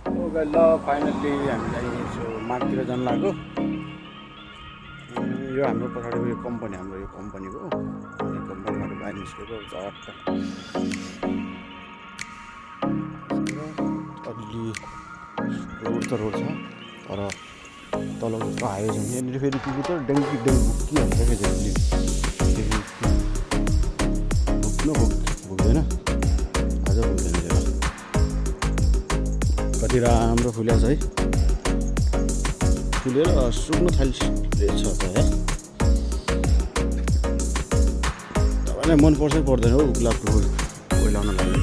ल फाइनल्ली हामीलाई मार्केटतिर जानु लाग्यो। यो हाम्रो पछाडिको यो कम्पनी हाम्रो यो कम्पनीको यो कम्पनीबाट बाहिर निस्केको झट्ट अलि रोड त रोड छ तर तल जस्तो हाइवे छ यहाँनिर फेरि पुग्नु त डेङ्गी भुक्की हाल्छ क्या झ्याली भुक्दैन आज भुक्दैन कति राम्रो फुलेको छ है फुलेर सुक्नु थालिरहेछ त है तपाईँलाई मनपर्छ पर्दैन हौ गुलाबको फुल ओइलाउन लागि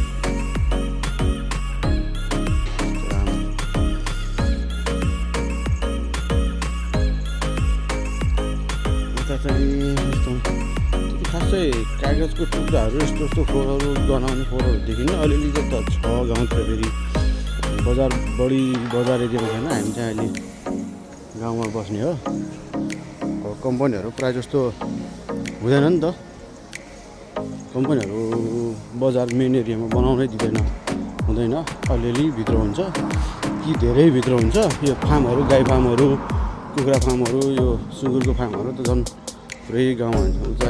यता चाहिँ खासै कागजको टुक्राहरू यस्तो यस्तो फोहोरहरू बनाउने फोहोरहरू देखिन्न अलिअलि त छ गाउँतिर फेरि बजार बढी बजार एरियामा छैन हामी चाहिँ अहिले गाउँमा बस्ने हो अब कम्पनीहरू प्रायः जस्तो हुँदैन नि त कम्पनीहरू बजार मेन एरियामा बनाउनै दिँदैन हुँदैन अलिअलि भित्र हुन्छ कि धेरै भित्र हुन्छ यो फार्महरू गाई फार्महरू कुखुरा फार्महरू यो सुँगुरको फार्महरू त झन् पुरै गाउँमा हुन्छ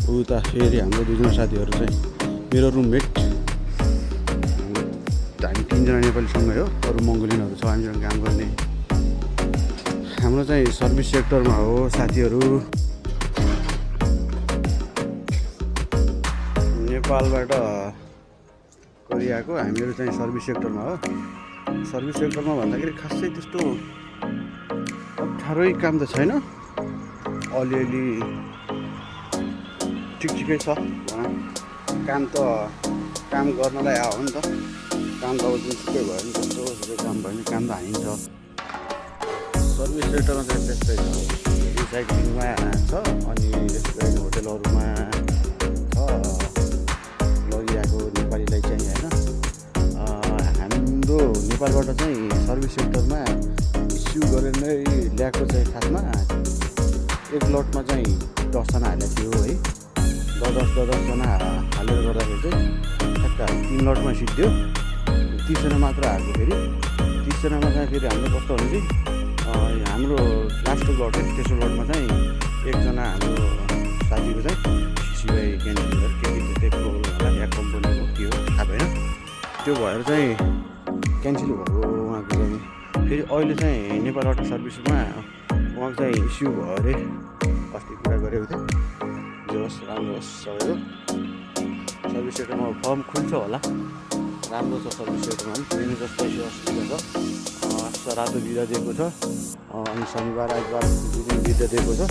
उता फेरि हाम्रो दुईजना साथीहरू चाहिँ मेरो रुममेट हामी तिनजना नेपालीसँगै हो अरू मङ्गोलियनहरू छ हामीसँग काम गर्ने हाम्रो चाहिँ सर्भिस सेक्टरमा हो साथीहरू नेपालबाट कोरियाको हामीहरू चाहिँ सर्भिस सेक्टरमा हो सर्भिस सेक्टरमा भन्दाखेरि खासै त्यस्तो अप्ठ्यारै काम त छैन अलिअलि ठिकै छ काम गर्नलाई आयो नि त काम त अब जुनसुकै भयो नि जस्तो काम भयो नि काम त हानिन्छ सर्भिस सेक्टरमा चाहिँ त्यस्तै छ रिसाइक्लिङमा छ अनि रेस्टुरेन्ट होटेलहरूमा छ लगिरहेको नेपालीलाई चाहिँ होइन हाम्रो नेपालबाट चाहिँ सर्भिस सेक्टरमा इस्यु गरेर नै ल्याएको चाहिँ खासमा एक लटमा चाहिँ 10 जना हालेको थियो है 10 जना हालेर गर्दाखेरि चाहिँ ठ्याक्क 3 लटमा सिद्धियो 30 जना मात्र हाल्यो फेरि 30 जनामा चाहिँ फेरि हाम्रो कस्तो भने चाहिँ हाम्रो लास्टको लट है तेस्रो लटमा चाहिँ एकजना हाम्रो साथीको चाहिँ सिसिआई क्यान्टिनहरू के त्यस्तै प्रोब्लम होला या कम्पनीको के हो थाहा भएन त्यो भएर चाहिँ क्यान्सल भयो उहाँको चाहिँ फेरि अहिले चाहिँ नेपाल अटो सर्भिसमा उहाँको चाहिँ इस्यु भयो अरे अस्ति कुरा गरेको थियो जे होस् राम्रो होस् सबैको सर्भिस सेक्टरमा फर्म खुल्छ होला राम्रो छ सर्भिस सेक्टरमा पनि ट्रेन जस्तो असुविधा छ रातो बिदा दिएको छ अनि शनिबार आइतबार 2 दिन बिदा दिएको छ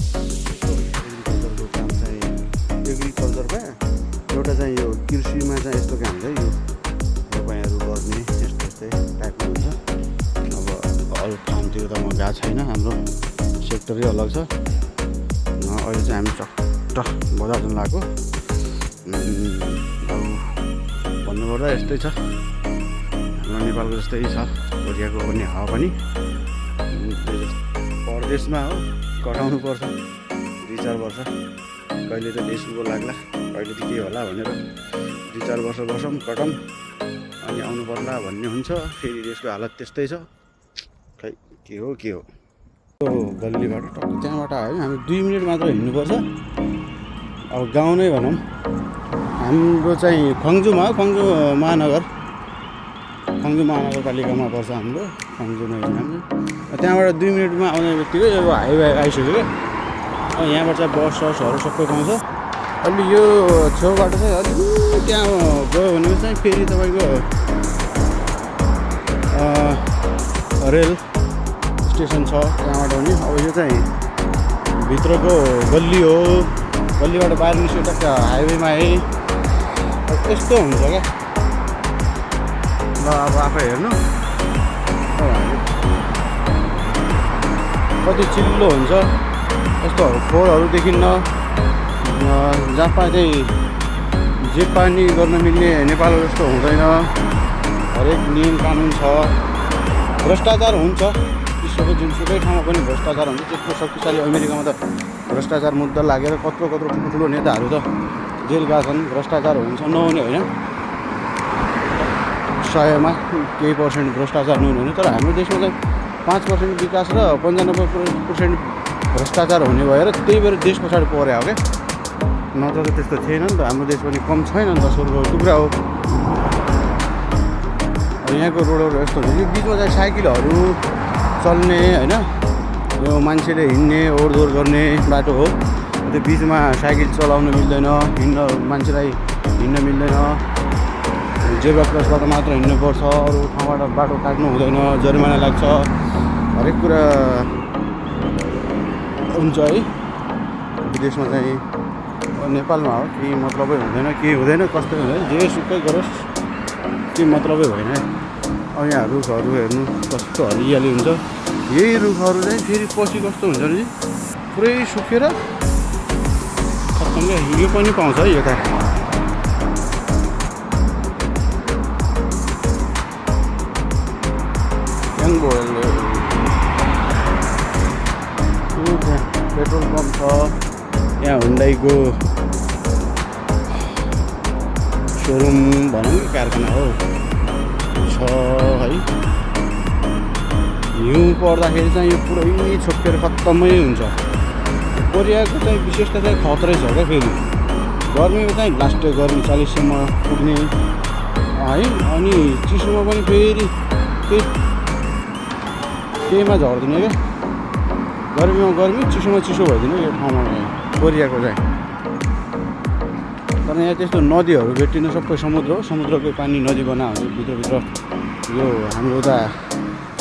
एग्रिकल्चरको काम चाहिँ एग्रिकल्चरमा एउटा चाहिँ यो कृषिमा चाहिँ यस्तो काम छ यो रोपाइँहरू गर्ने यस्तो यस्तै टाइपको हुन्छ अब अरू फार्मतिर त म गएको छैन हाम्रो सेक्टरै अलग छ अहिले चाहिँ हामी चट्ट बजार जानु लाग्यो अब भन्नुपर्दा यस्तै छ हाम्रो नेपालको जस्तै छ कोरियाको पनि हावा पनि परदेशमा हो कटाउनु पर्छ 2-4 वर्ष कहिले त देशको लाग्ला कहिले त के होला भनेर 2-4 वर्ष बसौँ कटाउँ अनि आउनु पर्ला भन्ने हुन्छ फेरि देशको हालत त्यस्तै छ खै के हो गल्लीबाट टक्क त्यहाँबाट आयो हामी 2 मिनट मात्र हिँड्नुपर्छ अब गाउँ नै भनौँ हाम्रो चाहिँ खङ्जुमा हो खङ्जु महानगरपालिकामा पर्छ हाम्रो खङ्जु नै नाम त्यहाँबाट 2 मिनटमा आउने बित्तिकै यो हाइवे आइसक्यो क्या यहाँबाट चाहिँ बसहरू सबै पाउँछ अलि यो छेउबाट चाहिँ अलि त्यहाँ गयो भने चाहिँ फेरि तपाईँको रेल स्टेसन छ त्यहाँबाट पनि अब यो चाहिँ भित्रको गल्ली हो गल्लीबाट बाहिर निस्क्यो टक्क हाइवेमा है यस्तो हुन्छ क्या ल अब आफै हेर्नु कति चिल्लो हुन्छ यस्तोहरू फोहोरहरू देखिन्न जहाँ पाए जे पानी गर्न मिल्ने नेपाल जस्तो हुँदैन हरेक नियम कानुन छ भ्रष्टाचार हुन्छ विश्वको जुनसुकै ठाउँमा पनि भ्रष्टाचार हुन्छ त्यस्तो शक्तिशाली अमेरिकामा त भ्रष्टाचार मुद्दा लागेर कत्रो ठुलो नेताहरू त जेल गएका छन् भ्रष्टाचार हुन्छ नहुने होइन 100मा केही पर्सेन्ट भ्रष्टाचार नहुने, तर हाम्रो देशमा चाहिँ 5% विकास र 95% भ्रष्टाचार हुने भएर त्यही भएर देश पछाडि परे हो क्या। नत्र त त्यस्तो थिएन नि त, हाम्रो देश पनि कम छैन नि त, स्वर्गको टुक्रा हो। यहाँको रोडहरू यस्तो हुन्छ, यो बिचमा चाहिँ साइकलहरू चल्ने होइन, यो मान्छेले हिँड्ने ओहोरदोहोर गर्ने बाटो हो। त्यो बिचमा साइकल चलाउन मिल्दैन, मान्छेलाई हिँड्न मिल्दैन, जेब्रा क्रसबाट मात्र हिँड्नुपर्छ, अरू ठाउँबाट बाटो काट्नु हुँदैन, जरिमाना लाग्छ, हरेक कुरा हुन्छ है विदेशमा चाहिँ। नेपालमा हो केही मतलबै हुँदैन, केही हुँदैन, कस्तो हुँदैन, जे सुकै गरोस् केही मतलबै होइन। अब यहाँ रुखहरू हेर्नु कस्तो हरियाली हुन्छ, यही रुखहरू चाहिँ फेरि पछि कस्तो हुन्छ भने पुरै सुकेर खत्तम। यो पनि पाउँछ है यता, पेट्रोल पम्प छ, यहाँ हुन्डाईको सोरुम भनौँ कि कारखाना हो छ है। हिउँ पर्दाखेरि चाहिँ यो पुरै छोपेर खत्तमै हुन्छ। कोरियाको चाहिँ विशेषता चाहिँ खतरै छ क्या। फेरि गर्मीमा चाहिँ लास्ट गर्मी 40सम्म पुग्ने है, अनि चिसोमा पनि फेरि त्यहीमा झर्दिने क्या। गर्मीमा गर्मी, चिसोमा चिसो भइदिने यो ठाउँमा कोरियाको चाहिँ। तर यहाँ त्यस्तो नदीहरू भेटिन, सबै समुद्र हो, समुद्रकै पानी नदी बना हुन्छ भित्रभित्र। यो हाम्रो उता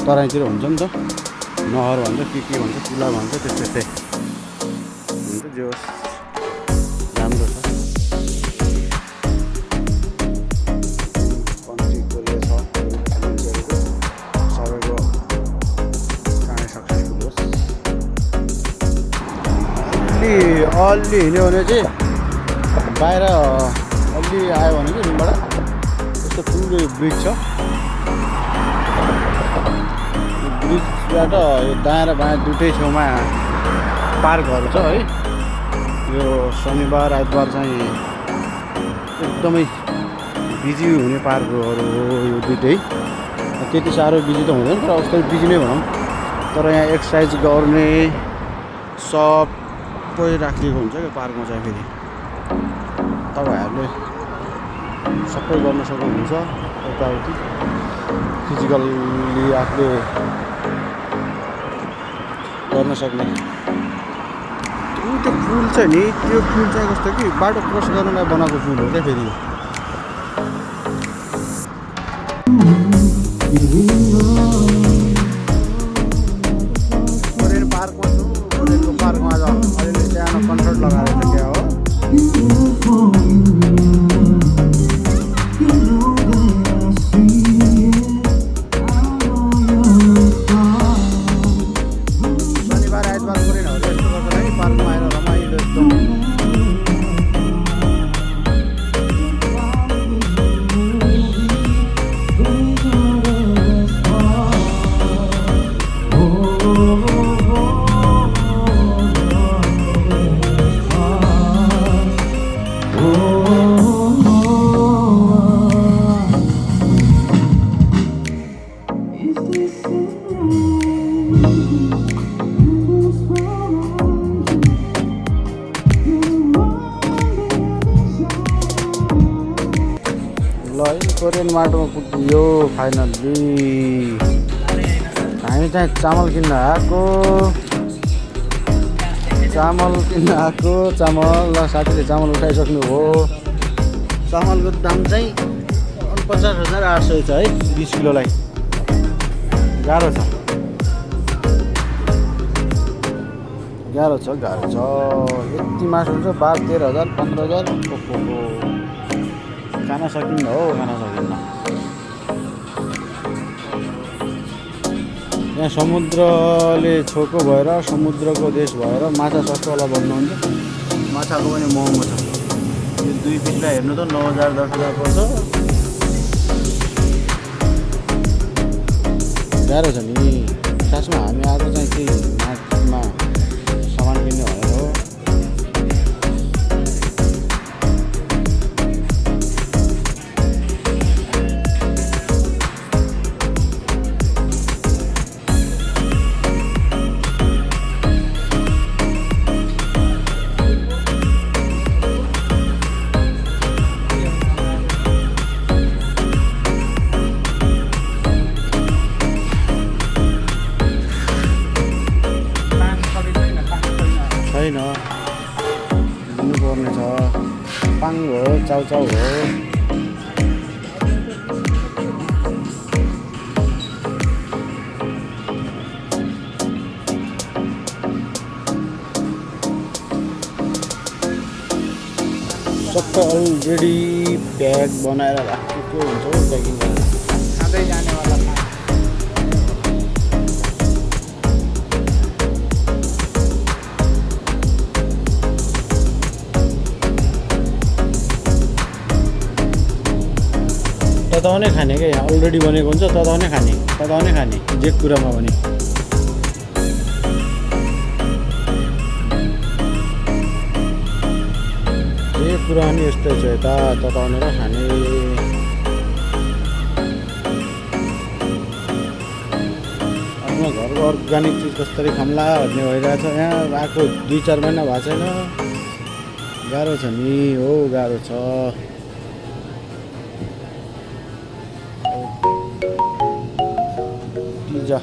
तराईतिर हुन्छ नि त, नहर भन्छ के भन्छ, चुला भन्छ, त्यस्तै हुन्छ। जो राम्रो छ कन्ट्री कोरिया छ, सबैको चाँडै सक्सेसफुल होस्। अलि हिँड्यो भने चाहिँ बाहिर अलि आयो भने चाहिँ रुमबाट यस्तो ठुलो ब्रिज छ। ब्रिजबाट यो दायाँ र बायाँ दुइटै छेउमा पार्कहरू छ है। यो शनिबार आइतबार चाहिँ एकदमै बिजी हुने पार्कहरू हो यो दुइटै। त्यति साह्रो बिजी त हुँदैन, तर उस्तै बिजी नै भनौँ। तर यहाँ एक्सर्साइज गर्ने सबै राखिएको हुन्छ क्या पार्कमा चाहिँ। फेरि तपाईँहरूले सबै गर्न सक्नुहुन्छ, यताउति फिजिकल्ली आफूले गर्न सक्ने। त्यो पुल छ नि, त्यो पुल चाहिँ कस्तो कि बाटो क्रस गर्नलाई बनाएको पुल हो क्या। फेरि कोरियन पार्कमा छु, कोरियनको पार्कमा आज अलिअलि सानो कन्सर्ट लगाएर क्या हो। शनिबार आइतबार कोरियनहरू यस्तो गर्छ है, पार्कमा आएर रमाइलो एकदम। ल है कोरियन माटोमा पुग्यो फाइनल्ली। हामी चाहिँ चामल किन्न आएको, चामल ल साथीले चामल उठाइसक्नु हो। चामलको दाम चाहिँ 49,800 छ है 20 किलोलाई। गाह्रो छ। यति मासु हुन्छ 12-13,000 15,000। खाना सकिन्न हो, खाना सकिन्न। यहाँ समुद्रले छोएको भएर, समुद्रको देश भएर माछा सस्तोवाला भन्नुहुन्छ। माछाको पनि महँगो छ। यो 2 पिसलाई हेर्नु त 9,000 10,000 पर्छ। गाह्रो छ नि खासमा। हामी आएको चाहिँ त्यही मार्केटमा सामान किन्ने भनेर हो। चाउचाउ हो। सबै अलरेडी प्याक बनाएर राखेको हुन्छ हौ प्याकिङ गरेर खाँदै जानेवाला तताउने खाने क्या यहाँ अलरेडी बनेको हुन्छ तताउने खाने जे कुरामा पनि जे कुरा पनि यस्तै छ यता तताउने र खाने आफ्नो घरको अर्ग्यानिक चिज कसरी खाम्ला भन्ने भइरहेछ यहाँ आएको 2-4 महिना भएको छैन गाह्रो छ नि हो गाह्रो छ जा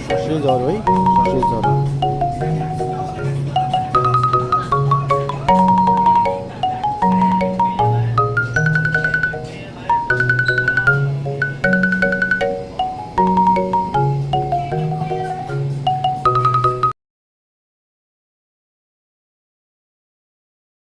ससै जरो है